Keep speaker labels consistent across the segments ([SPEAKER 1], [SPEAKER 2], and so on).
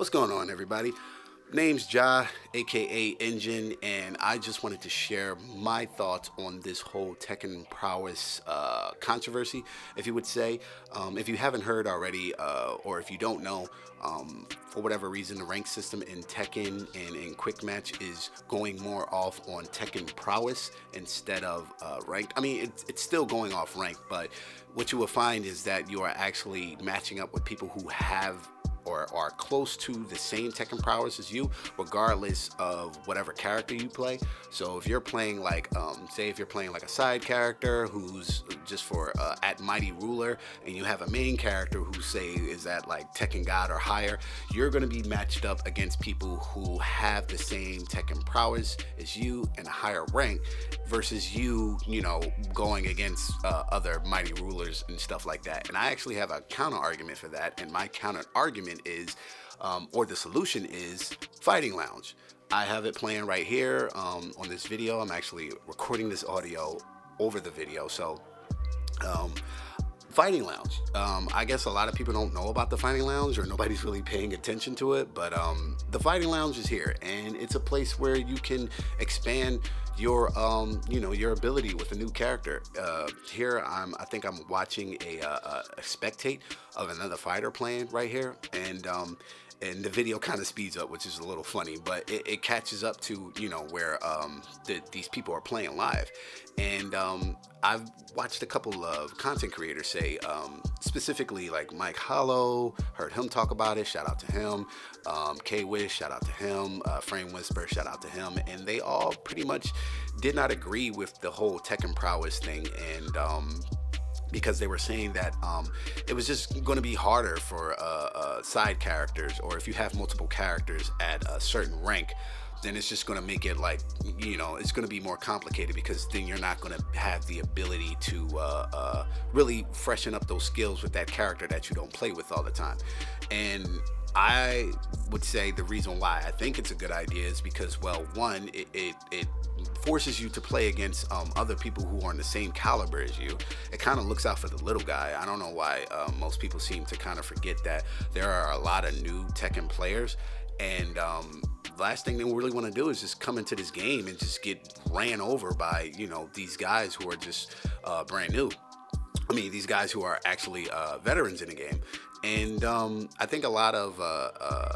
[SPEAKER 1] What's going on, everybody? Name's Ja, aka Engine, and I just wanted to share my thoughts on this whole Tekken Prowess controversy, if you would say. If you haven't heard already, or if you don't know, for whatever reason, the rank system in Tekken and in Quick Match is going more off on Tekken Prowess instead of ranked. I mean, it's still going off ranked, but what you will find is that you are actually matching up with people who have or are close to the same Tekken prowess as you, regardless of whatever character you play. So if you're playing like, say if you're playing like a side character who's just for at Mighty Ruler, and you have a main character who say is at like Tekken God or higher, you're going to be matched up against people who have the same Tekken prowess as you and a higher rank, versus you know, going against other Mighty Rulers and stuff like that. And I actually have a counter argument for that, and my counter argument is, or the solution is, Fighting Lounge. I have it playing right here on this video. I'm actually recording this audio over the video, so Fighting Lounge. I guess a lot of people don't know about the Fighting Lounge, or nobody's really paying attention to it, but the Fighting Lounge is here, and it's a place where you can expand your you know, your ability with a new character. Here I think I'm watching a spectate of another fighter playing right here, and the video kind of speeds up, which is a little funny, but it catches up to, you know, where these people are playing live. And I've watched a couple of content creators say, specifically like Mike Hollow, heard him talk about it, shout out to him. K-Wish, shout out to him. Frame Whisper, shout out to him. And they all pretty much did not agree with the whole Tekken Prowess thing, and because they were saying that it was just going to be harder for side characters, or if you have multiple characters at a certain rank, then it's just going to make it like, you know, it's going to be more complicated, because then you're not going to have the ability to really freshen up those skills with that character that you don't play with all the time. And I would say the reason why I think it's a good idea is because, well, one, it forces you to play against other people who are in the same caliber as you. It kind of looks out for the little guy. I don't know why most people seem to kind of forget that there are a lot of new Tekken players, and last thing they really want to do is just come into this game and just get ran over by, you know, these guys who are just brand new. I mean, these guys who are actually veterans in the game. And I think a lot of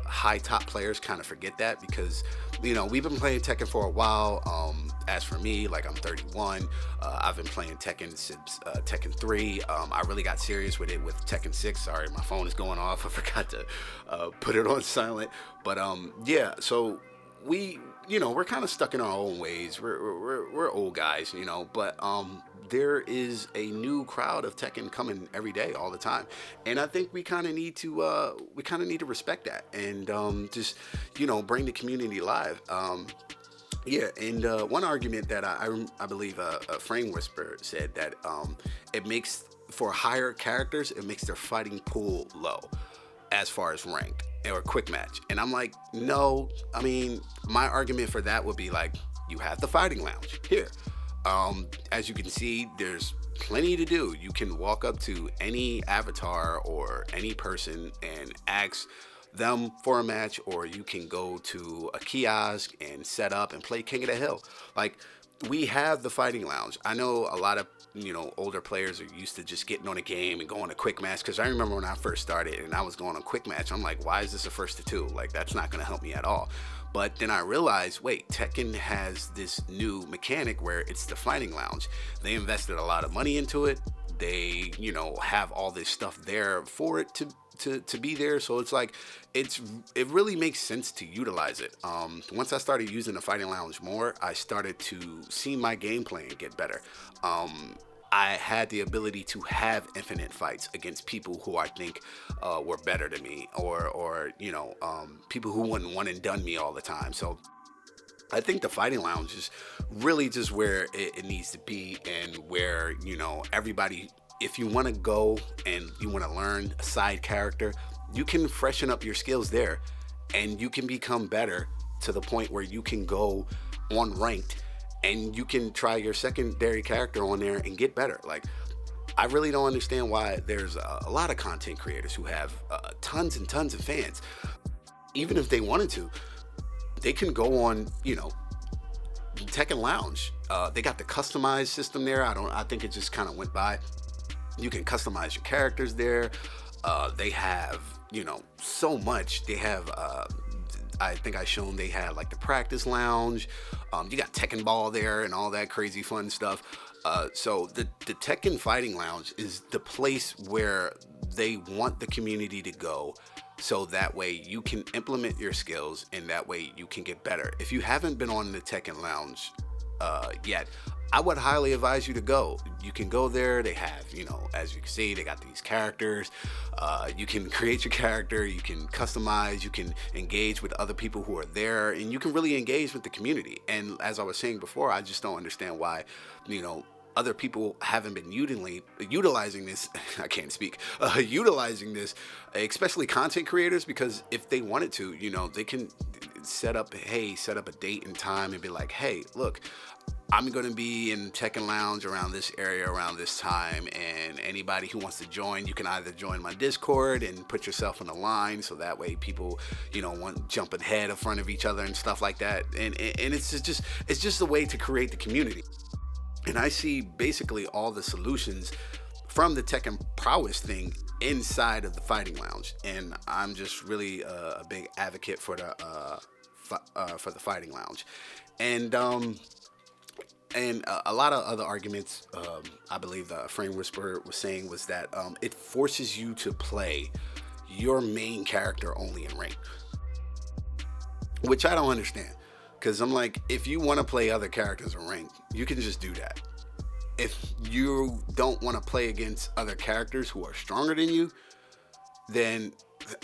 [SPEAKER 1] high top players kind of forget that, because, you know, we've been playing Tekken for a while. As for me, like, I'm 31. I've been playing Tekken since Tekken 3. I really got serious with it with Tekken 6. Sorry, my phone is going off. I forgot to put it on silent. But yeah, so we, you know, we're kind of stuck in our own ways. We're old guys, you know, but there is a new crowd of Tekken coming every day, all the time, and I think we kind of need to respect that, and just, you know, bring the community live. Yeah, and one argument that I believe Frame Whisper said that it makes, for higher characters, it makes their fighting pool low as far as ranked or quick match. And I'm like, no. I mean, my argument for that would be like, you have the Fighting Lounge here. As you can see, there's plenty to do. You can walk up to any avatar or any person and ask them for a match, or you can go to a kiosk and set up and play King of the Hill. Like, we have the Fighting Lounge. I know a lot of, you know, older players are used to just getting on a game and going to quick match, because I remember when I first started and I was going on quick match, I'm like, why is this a first to two? Like, that's not going to help me at all. But then I realized, wait, Tekken has this new mechanic where it's the Fighting Lounge. They invested a lot of money into it. They, you know, have all this stuff there for it to be there. So it's like, it really makes sense to utilize it. Once I started using the Fighting Lounge more, I started to see my gameplay and get better. I had the ability to have infinite fights against people who I think were better than me, or you know, people who wouldn't one and done me all the time. So I think the Fighting Lounge is really just where it needs to be, and where, you know, everybody, if you want to go and you want to learn a side character, you can freshen up your skills there, and you can become better to the point where you can go on ranked, and you can try your secondary character on there and get better. Like, I really don't understand why there's a lot of content creators who have tons and tons of fans. even if they wanted to, they can go on, Tekken Lounge. They got the customized system there. I think it just kind of went by. You can customize your characters there. They have, so much. They have, I think I shown they had like the practice lounge. You got Tekken Ball there and all that crazy fun stuff. So the Tekken Fighting Lounge is the place where they want the community to go, so that way you can implement your skills and that way you can get better. If you haven't been on the Tekken Lounge yet, I would highly advise you to go. You can go there. They have, as you can see, they got these characters. You can create your character. You can customize. You can engage with other people who are there, and you can really engage with the community. And as I was saying before, I just don't understand why, other people haven't been utilizing this. I can't speak. Utilizing this, especially content creators, because if they wanted to, they can set up a date and time and be like, hey, look, I'm going to be in Tekken Lounge around this area around this time, and anybody who wants to join, you can either join my Discord and put yourself in a line, so that way people, want jump ahead in front of each other and stuff like that. And it's just a way to create the community. And I see basically all the solutions from the Tekken Prowess thing inside of the Fighting Lounge, and I'm just really a big advocate for the Fighting Lounge, and a lot of other arguments. I believe the Frame Whisperer was saying was that it forces you to play your main character only in rank, which I don't understand. Because I'm like, if you want to play other characters in rank, you can just do that. If you don't want to play against other characters who are stronger than you, then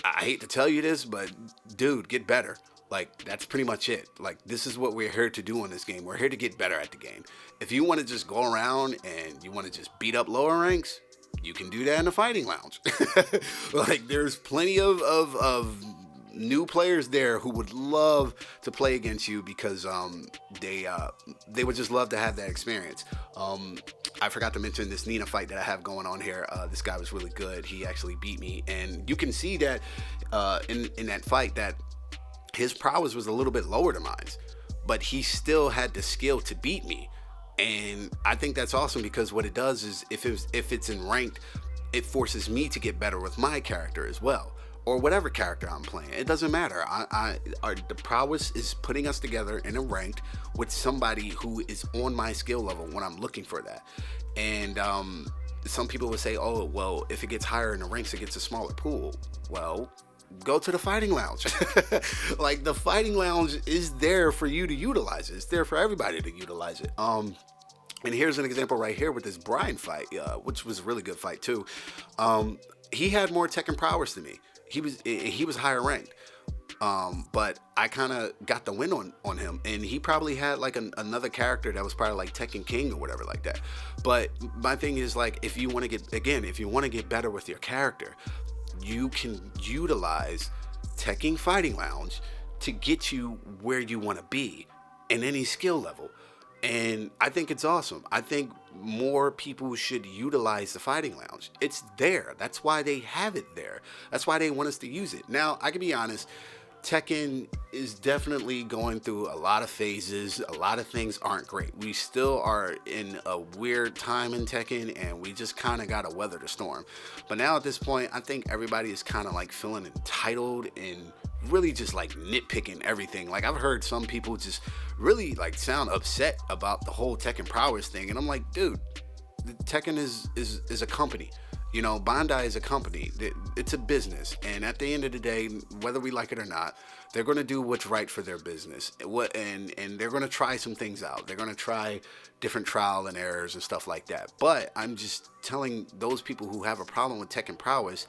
[SPEAKER 1] I hate to tell you this, but dude, get better. Like, that's pretty much it. Like, this is what we're here to do in this game. We're here to get better at the game. If you want to just go around and you want to just beat up lower ranks, you can do that in the Fighting Lounge. Like, there's plenty of new players there who would love to play against you, because they would just love to have that experience. I forgot to mention this Nina fight that I have going on here. This guy was really good. He actually beat me, and you can see that in that fight that his prowess was a little bit lower than mine, but he still had the skill to beat me. And I think that's awesome, because what it does is if it's in ranked, it forces me to get better with my character as well, or whatever character I'm playing. It doesn't matter. The prowess is putting us together in a ranked with somebody who is on my skill level when I'm looking for that. And some people would say, oh, well, if it gets higher in the ranks, it gets a smaller pool. Well, go to the Fighting Lounge. Like, the Fighting Lounge is there for you to utilize it. It's there for everybody to utilize it. And here's an example right here with this Brian fight, which was a really good fight too. He had more Tekken Prowess than me. He was higher ranked, but I kind of got the win on him, and he probably had like another character that was probably like Tekken King or whatever like that. But my thing is, like, if you want to get better with your character, you can utilize Tekken Fighting Lounge to get you where you want to be in any skill level. And I think it's awesome. I think more people should utilize the Fighting Lounge. It's there. That's why they have it there. That's why they want us to use it. Now, I can be honest, Tekken is definitely going through a lot of phases. A lot of things aren't great. We still are in a weird time in Tekken, and we just kind of got to weather the storm. But now at this point, I think everybody is kind of like feeling entitled and really just like nitpicking everything. Like, I've heard some people just really like sound upset about the whole Tekken Prowess thing, and I'm like, dude, Tekken is a company. Bandai is a company. It's a business, and at the end of the day, whether we like it or not, they're going to do what's right for their business. And they're going to try some things out. They're going to try different trial and errors and stuff like that. But I'm just telling those people who have a problem with Tekken Prowess,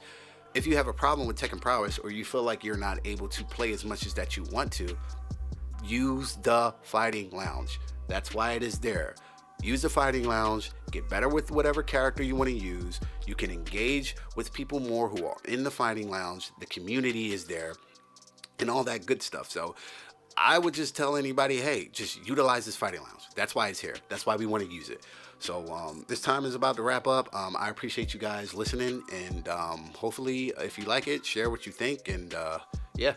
[SPEAKER 1] if you have a problem with Tekken Prowess, or you feel like you're not able to play as much as that you want to, use the Fighting Lounge. That's why it is there. Use the Fighting Lounge, get better with whatever character you want to use. You can engage with people more who are in the Fighting Lounge. The community is there and all that good stuff. So I would just tell anybody, hey, just utilize this Fighting Lounge. That's why it's here. That's why we want to use it. So this time is about to wrap up. I appreciate you guys listening, and hopefully if you like it, share what you think, and yeah.